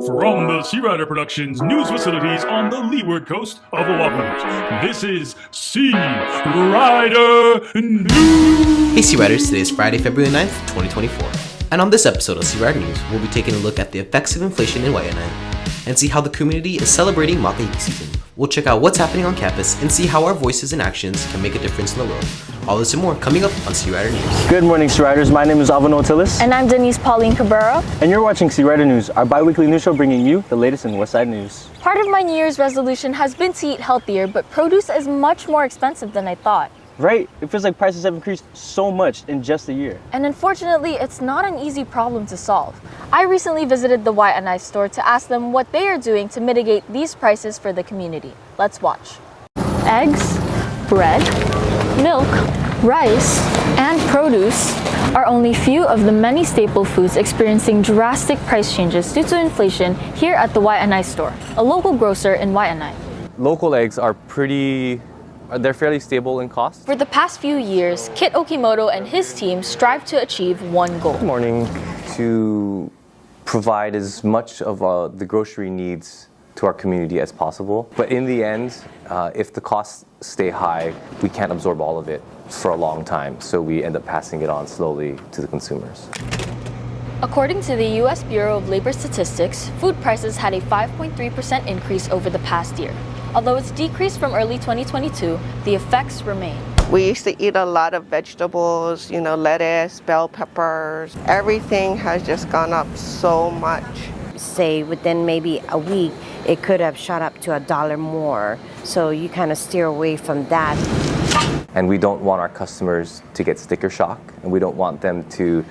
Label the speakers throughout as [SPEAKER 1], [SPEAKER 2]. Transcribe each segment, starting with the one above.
[SPEAKER 1] From the Searider Productions news facilities on the leeward coast of Oahu, this is Searider News!
[SPEAKER 2] Hey Seariders, today is Friday, February 9th, 2024. And on this episode of Searider News, we'll be taking a look at the effects of inflation in Waianae and see how the community is celebrating Makahiki season. We'll check out what's happening on campus and see how our voices and actions can make a difference in the world. All this and more coming up on Searider News.
[SPEAKER 3] Good morning, Seariders. My name is Avano Tillis.
[SPEAKER 4] And I'm Denise Pauline Cabrera.
[SPEAKER 3] And you're watching Searider News, our bi-weekly news show bringing you the latest in Westside news.
[SPEAKER 4] Part of my New Year's resolution has been to eat healthier, but produce is much more expensive than I thought.
[SPEAKER 3] Right? It feels like prices have increased so much in just a year.
[SPEAKER 4] And unfortunately, it's not an easy problem to solve. I recently visited the Waianae store to ask them what they are doing to mitigate these prices for the community. Let's watch. Eggs, bread, milk, rice, and produce are only few of the many staple foods experiencing drastic price changes due to inflation here at the Waianae store, a local grocer in Waianae.
[SPEAKER 5] Local eggs are they're fairly stable in cost.
[SPEAKER 4] For the past few years, Kit Okimoto and his team strive to achieve one goal.
[SPEAKER 5] Good morning. To provide as much of the grocery needs to our community as possible. But in the end, if the costs stay high, we can't absorb all of it for a long time. So we end up passing it on slowly to the consumers.
[SPEAKER 4] According to the U.S. Bureau of Labor Statistics, food prices had a 5.3% increase over the past year. Although it's decreased from early 2022, the effects remain.
[SPEAKER 6] We used to eat a lot of vegetables, lettuce, bell peppers. Everything has just gone up so much.
[SPEAKER 7] Say within maybe a week, it could have shot up to $1 more. So you kind of steer away from that.
[SPEAKER 5] And we don't want our customers to get sticker shock, and we don't want them to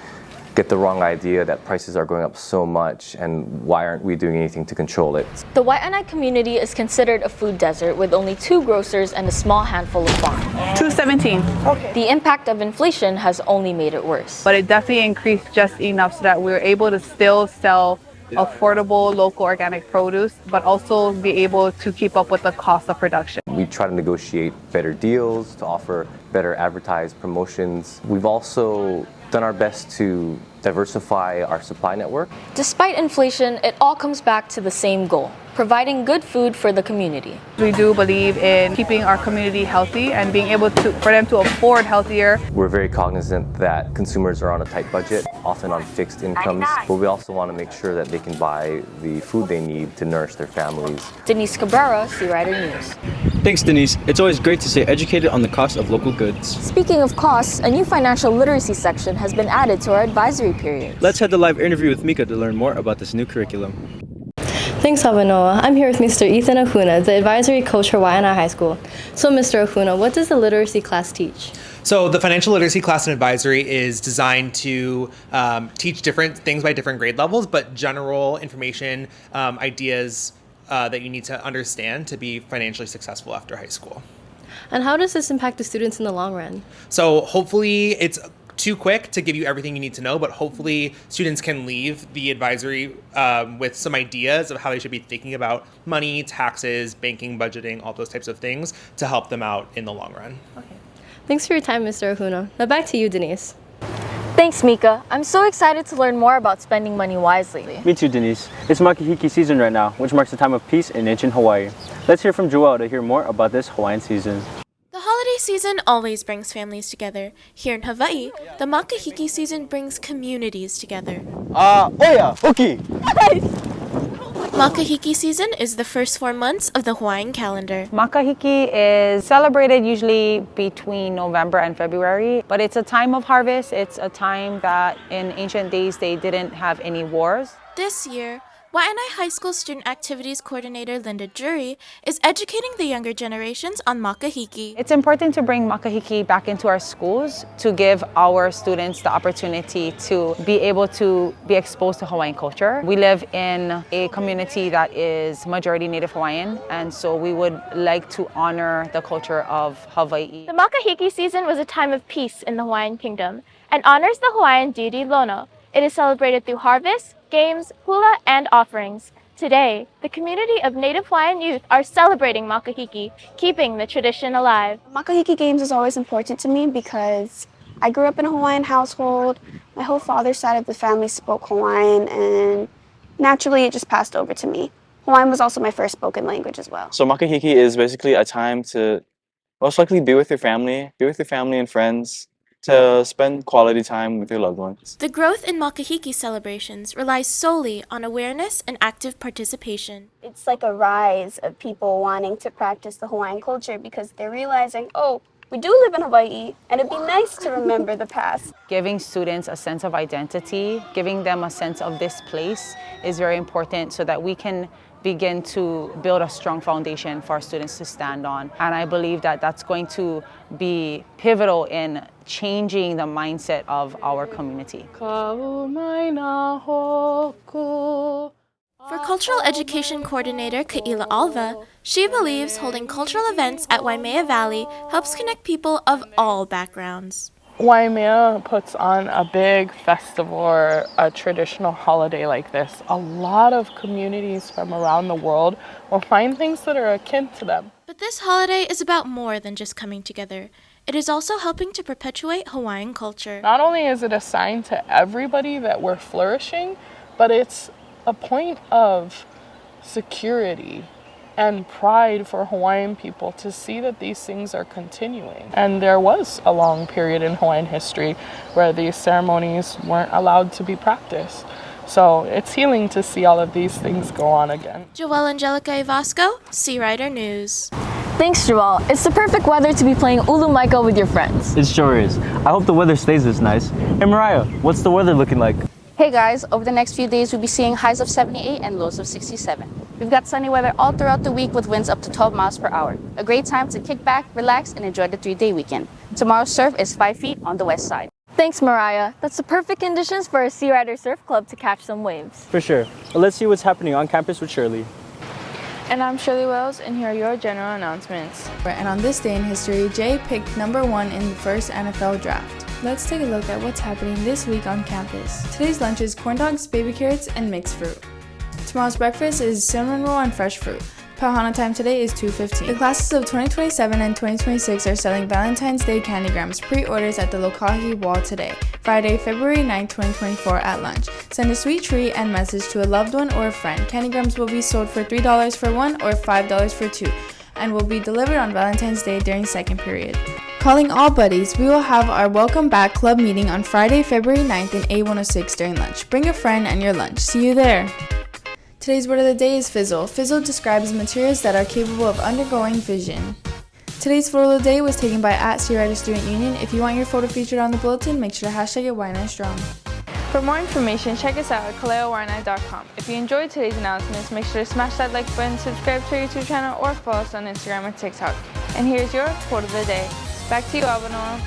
[SPEAKER 5] get the wrong idea that prices are going up so much and why aren't we doing anything to control it.
[SPEAKER 4] The Waianae community is considered a food desert with only 2 grocers and a small handful of farms.
[SPEAKER 8] $2.17.
[SPEAKER 4] Okay. The impact of inflation has only made it worse.
[SPEAKER 8] But it definitely increased just enough so that we were able to still sell affordable local organic produce, but also be able to keep up with the cost of production.
[SPEAKER 5] We try to negotiate better deals, to offer better advertised promotions. We've also done our best to diversify our supply network.
[SPEAKER 4] Despite inflation, it all comes back to the same goal: providing good food for the community.
[SPEAKER 8] We do believe in keeping our community healthy and being able for them to afford healthier.
[SPEAKER 5] We're very cognizant that consumers are on a tight budget, often on fixed incomes, but we also want to make sure that they can buy the food they need to nourish their families.
[SPEAKER 4] Denise Cabrera, Searider News.
[SPEAKER 9] Thanks, Denise. It's always great to stay educated on the cost of local goods.
[SPEAKER 4] Speaking of costs, a new financial literacy section has been added to our advisory period.
[SPEAKER 9] Let's head to live interview with Mika to learn more about this new curriculum.
[SPEAKER 10] Thanks, Havanoa. I'm here with Mr. Ethan Ahuna, the advisory coach for Waianae High School. So, Mr. Ahuna, what does the literacy class teach?
[SPEAKER 11] So the financial literacy class in advisory is designed to teach different things by different grade levels, but general information, ideas that you need to understand to be financially successful after high school.
[SPEAKER 10] And how does this impact the students in the long run?
[SPEAKER 11] So hopefully it's too quick to give you everything you need to know, but hopefully students can leave the advisory with some ideas of how they should be thinking about money, taxes, banking, budgeting, all those types of things to help them out in the long run.
[SPEAKER 10] Okay. Thanks for your time, Mr. Ahuna. Now back to you, Denise.
[SPEAKER 4] Thanks, Mika. I'm so excited to learn more about spending money wisely.
[SPEAKER 3] Me too, Denise. It's Makahiki season right now, which marks a time of peace in ancient Hawaii. Let's hear from Joelle to hear more about this Hawaiian season.
[SPEAKER 12] The holiday season always brings families together. Here in Hawaii, the Makahiki season brings communities together.
[SPEAKER 3] Okay.
[SPEAKER 12] Makahiki season is the first 4 months of the Hawaiian calendar.
[SPEAKER 8] Makahiki is celebrated usually between November and February, but it's a time of harvest. It's a time that in ancient days they didn't have any wars.
[SPEAKER 12] This year, Waianae High School Student Activities Coordinator Linda Jury is educating the younger generations on Makahiki.
[SPEAKER 8] It's important to bring Makahiki back into our schools to give our students the opportunity to be able to be exposed to Hawaiian culture. We live in a community that is majority Native Hawaiian, and so we would like to honor the culture of Hawaii.
[SPEAKER 12] The Makahiki season was a time of peace in the Hawaiian Kingdom and honors the Hawaiian deity Lono. It is celebrated through harvest, games, hula, and offerings. Today, the community of Native Hawaiian youth are celebrating Makahiki, keeping the tradition alive.
[SPEAKER 13] Makahiki games is always important to me because I grew up in a Hawaiian household. My whole father's side of the family spoke Hawaiian, and naturally it just passed over to me. Hawaiian was also my first spoken language as well.
[SPEAKER 9] So Makahiki is basically a time to most likely be with your family and friends, to spend quality time with your loved ones.
[SPEAKER 12] The growth in Makahiki celebrations relies solely on awareness and active participation.
[SPEAKER 13] It's like a rise of people wanting to practice the Hawaiian culture because they're realizing, oh, we do live in Hawaii, and it'd be nice to remember the past.
[SPEAKER 8] Giving students a sense of identity, giving them a sense of this place is very important so that we can begin to build a strong foundation for our students to stand on. And I believe that that's going to be pivotal in changing the mindset of our community.
[SPEAKER 12] For Cultural Education Coordinator Kaila Alva, she believes holding cultural events at Waimea Valley helps connect people of all backgrounds.
[SPEAKER 14] Waimea puts on a big festival or a traditional holiday like this. A lot of communities from around the world will find things that are akin to them.
[SPEAKER 12] But this holiday is about more than just coming together. It is also helping to perpetuate Hawaiian culture.
[SPEAKER 14] Not only is it a sign to everybody that we're flourishing, but it's a point of security and pride for Hawaiian people to see that these things are continuing. And there was a long period in Hawaiian history where these ceremonies weren't allowed to be practiced. So it's healing to see all of these things go on again.
[SPEAKER 12] Joelle Angelica Ivasco, Searider News.
[SPEAKER 4] Thanks, Joelle. It's the perfect weather to be playing Ulu Maika with your friends.
[SPEAKER 3] It sure is. I hope the weather stays this nice. Hey Mariah, what's the weather looking like?
[SPEAKER 15] Hey guys, over the next few days we'll be seeing highs of 78 and lows of 67. We've got sunny weather all throughout the week with winds up to 12 miles per hour. A great time to kick back, relax, and enjoy the 3-day weekend. Tomorrow's surf is 5 feet on the west side.
[SPEAKER 4] Thanks, Mariah. That's the perfect conditions for a Searider Surf Club to catch some waves.
[SPEAKER 3] For sure. Well, let's see what's happening on campus with Shirley.
[SPEAKER 16] And I'm Shirley Wells, and here are your general announcements.
[SPEAKER 17] And on this day in history, Jay picked #1 in the first NFL draft. Let's take a look at what's happening this week on campus. Today's lunch is corn dogs, baby carrots, and mixed fruit. Tomorrow's breakfast is cinnamon roll and fresh fruit. Pauhana time today is 2:15. The classes of 2027 and 2026 are selling Valentine's Day candygrams pre-orders at the Lokahi wall today, Friday, February 9, 2024 at lunch. Send a sweet treat and message to a loved one or a friend. Candygrams will be sold for $3 for one or $5 for two, and will be delivered on Valentine's Day during second period. Calling all buddies, we will have our Welcome Back Club meeting on Friday, February 9th in A106 during lunch. Bring a friend and your lunch. See you there! Today's word of the day is fizzle. Fizzle describes materials that are capable of undergoing fission. Today's photo of the day was taken by @Searider Student Union. If you want your photo featured on the bulletin, make sure to hashtag it #WhyNightStrong.
[SPEAKER 16] For more information, check us out at kaleowhynight.com. If you enjoyed today's announcements, make sure to smash that like button, subscribe to our YouTube channel, or follow us on Instagram and TikTok. And here's your quote of the day. Back to you, Albanoa.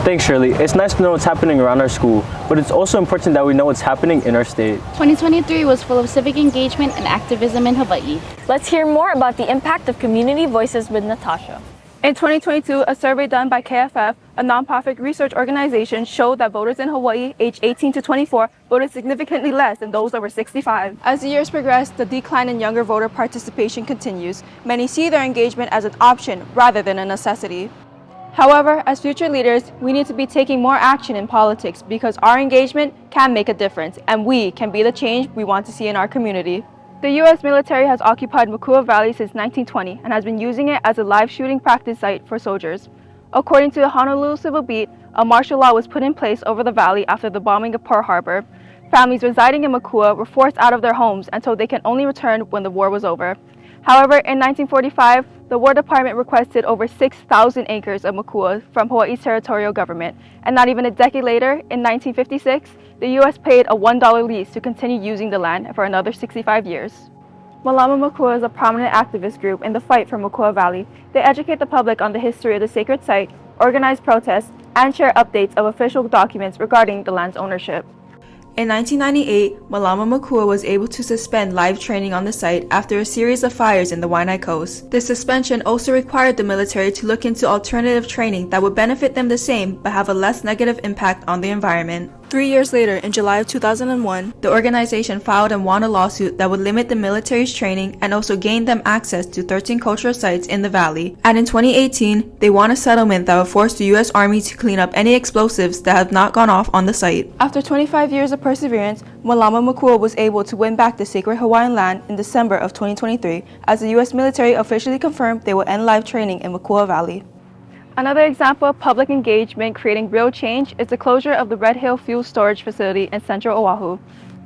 [SPEAKER 3] Thanks, Shirley. It's nice to know what's happening around our school, but it's also important that we know what's happening in our state.
[SPEAKER 15] 2023 was full of civic engagement and activism in Hawaii.
[SPEAKER 4] Let's hear more about the impact of community voices with Natasha.
[SPEAKER 18] In 2022, a survey done by KFF, a nonprofit research organization, showed that voters in Hawaii aged 18 to 24 voted significantly less than those over 65. As the years progress, the decline in younger voter participation continues. Many see their engagement as an option rather than a necessity. However, as future leaders, we need to be taking more action in politics because our engagement can make a difference and we can be the change we want to see in our community. The U.S. military has occupied Makua Valley since 1920 and has been using it as a live shooting practice site for soldiers. According to the Honolulu Civil Beat, a martial law was put in place over the valley after the bombing of Pearl Harbor. Families residing in Makua were forced out of their homes and told they can only return when the war was over. However, in 1945, the War Department requested over 6,000 acres of Makua from Hawaii's territorial government, and not even a decade later, in 1956, the U.S. paid a $1 lease to continue using the land for another 65 years. Malama Makua is a prominent activist group in the fight for Makua Valley. They educate the public on the history of the sacred site, organize protests, and share updates of official documents regarding the land's ownership.
[SPEAKER 17] In 1998, Malama Makua was able to suspend live training on the site after a series of fires in the Waianae Coast. This suspension also required the military to look into alternative training that would benefit them the same but have a less negative impact on the environment.
[SPEAKER 18] 3 years later, in July of 2001, the organization filed and won a lawsuit that would limit the military's training and also gain them access to 13 cultural sites in the valley. And in 2018, they won a settlement that would force the U.S. Army to clean up any explosives that have not gone off on the site. After 25 years of perseverance, Malama Makua was able to win back the sacred Hawaiian land in December of 2023, as the U.S. military officially confirmed they will end live training in Makua Valley. Another example of public engagement creating real change is the closure of the Red Hill Fuel Storage Facility in central Oahu.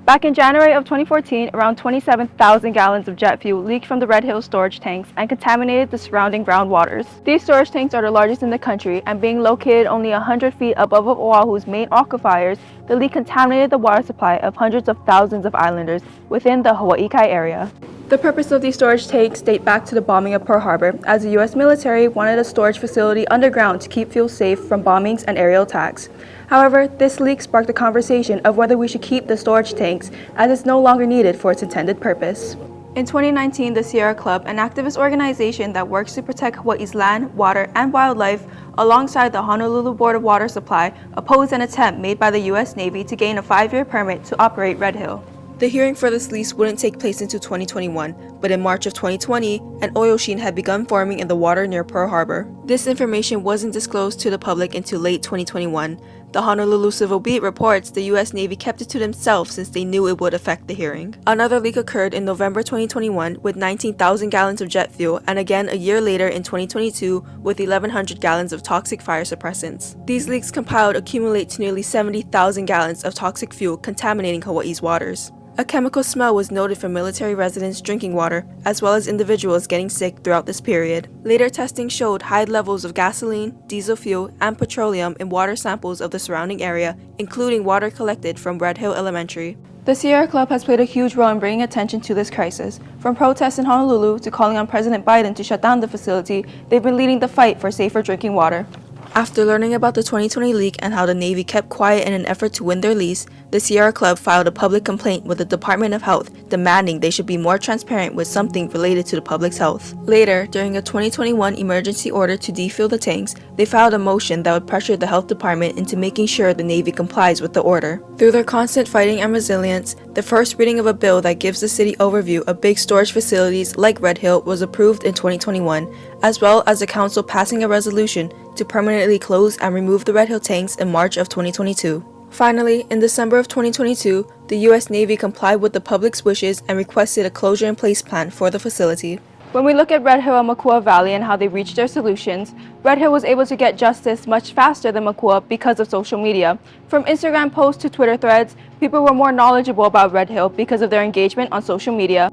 [SPEAKER 18] Back in January of 2014, around 27,000 gallons of jet fuel leaked from the Red Hill storage tanks and contaminated the surrounding groundwaters. These storage tanks are the largest in the country, and being located only 100 feet above Oahu's main aquifers, the leak contaminated the water supply of hundreds of thousands of islanders within the Hawaii-Kai area. The purpose of these storage tanks date back to the bombing of Pearl Harbor, as the U.S. military wanted a storage facility underground to keep fuel safe from bombings and aerial attacks. However, this leak sparked a conversation of whether we should keep the storage tanks, as it's no longer needed for its intended purpose. In 2019, the Sierra Club, an activist organization that works to protect Hawaii's land, water, and wildlife, alongside the Honolulu Board of Water Supply, opposed an attempt made by the U.S. Navy to gain a 5-year permit to operate Red Hill. The hearing for this lease wouldn't take place until 2021, but in March of 2020, an oil sheen had begun forming in the water near Pearl Harbor. This information wasn't disclosed to the public until late 2021. The Honolulu Civil Beat reports the U.S. Navy kept it to themselves since they knew it would affect the hearing. Another leak occurred in November 2021 with 19,000 gallons of jet fuel, and again a year later in 2022 with 1,100 gallons of toxic fire suppressants. These leaks compiled accumulate to nearly 70,000 gallons of toxic fuel contaminating Hawaii's waters. A chemical smell was noted from military residents drinking water, as well as individuals getting sick throughout this period. Later testing showed high levels of gasoline, diesel fuel, and petroleum in water samples of the surrounding area, including water collected from Red Hill Elementary. The Sierra Club has played a huge role in bringing attention to this crisis. From protests in Honolulu to calling on President Biden to shut down the facility, they've been leading the fight for safer drinking water. After learning about the 2020 leak and how the Navy kept quiet in an effort to win their lease, the Sierra Club filed a public complaint with the Department of Health demanding they should be more transparent with something related to the public's health. Later, during a 2021 emergency order to defuel the tanks, they filed a motion that would pressure the Health Department into making sure the Navy complies with the order. Through their constant fighting and resilience, the first reading of a bill that gives the city overview of big storage facilities like Red Hill was approved in 2021, as well as the council passing a resolution to permanently close and remove the Red Hill tanks in March of 2022. Finally, in December of 2022, the U.S. Navy complied with the public's wishes and requested a closure-in-place plan for the facility. When we look at Red Hill and Makua Valley and how they reached their solutions, Red Hill was able to get justice much faster than Makua because of social media. From Instagram posts to Twitter threads, people were more knowledgeable about Red Hill because of their engagement on social media.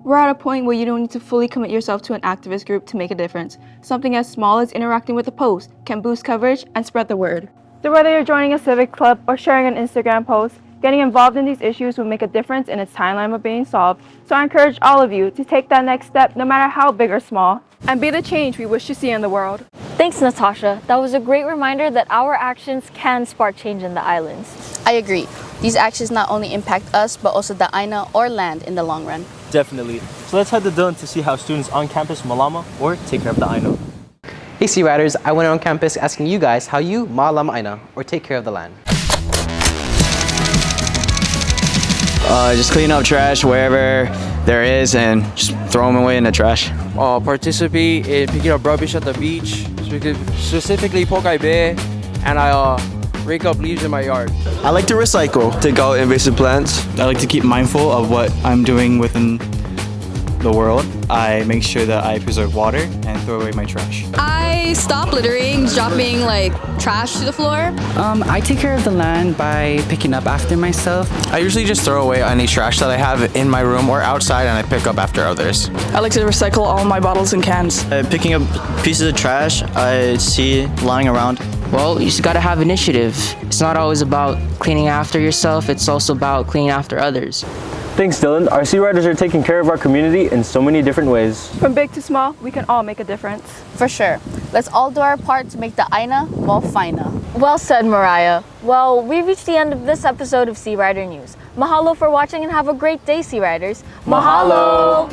[SPEAKER 18] We're at a point where you don't need to fully commit yourself to an activist group to make a difference. Something as small as interacting with a post can boost coverage and spread the word. So whether you're joining a civic club or sharing an Instagram post, getting involved in these issues will make a difference in its timeline of being solved. So I encourage all of you to take that next step, no matter how big or small, and be the change we wish to see in the world.
[SPEAKER 4] Thanks, Natasha. That was a great reminder that our actions can spark change in the islands.
[SPEAKER 15] I agree. These actions not only impact us, but also the aina or land in the long run.
[SPEAKER 3] Definitely. So let's head to Dillon to see how students on campus malama or take care of the aina.
[SPEAKER 2] Hey Seariders, I went on campus asking you guys how you ma'alama aina or take care of the land.
[SPEAKER 19] Just clean up trash wherever there is and just throw them away in the trash.
[SPEAKER 20] Participate in picking up rubbish at the beach, specifically Pokai Bay, and I rake up leaves in my yard.
[SPEAKER 21] I like to recycle, take out invasive plants.
[SPEAKER 22] I like to keep mindful of what I'm doing within the world. I make sure that I preserve water and throw away my trash.
[SPEAKER 23] I stop littering, dropping like trash to the floor.
[SPEAKER 24] I take care of the land by picking up after myself.
[SPEAKER 25] I usually just throw away any trash that I have in my room or outside, and I pick up after others.
[SPEAKER 26] I like to recycle all my bottles and cans.
[SPEAKER 27] Picking up pieces of trash I see lying around.
[SPEAKER 28] Well, you just gotta have initiative. It's not always about cleaning after yourself, it's also about cleaning after others.
[SPEAKER 3] Thanks, Dylan. Our Seariders are taking care of our community in so many different ways.
[SPEAKER 18] From big to small, we can all make a difference.
[SPEAKER 15] For sure. Let's all do our part to make the aina more fina.
[SPEAKER 4] Well said, Mariah. Well, we've reached the end of this episode of Searider News. Mahalo for watching and have a great day, Seariders.
[SPEAKER 3] Mahalo!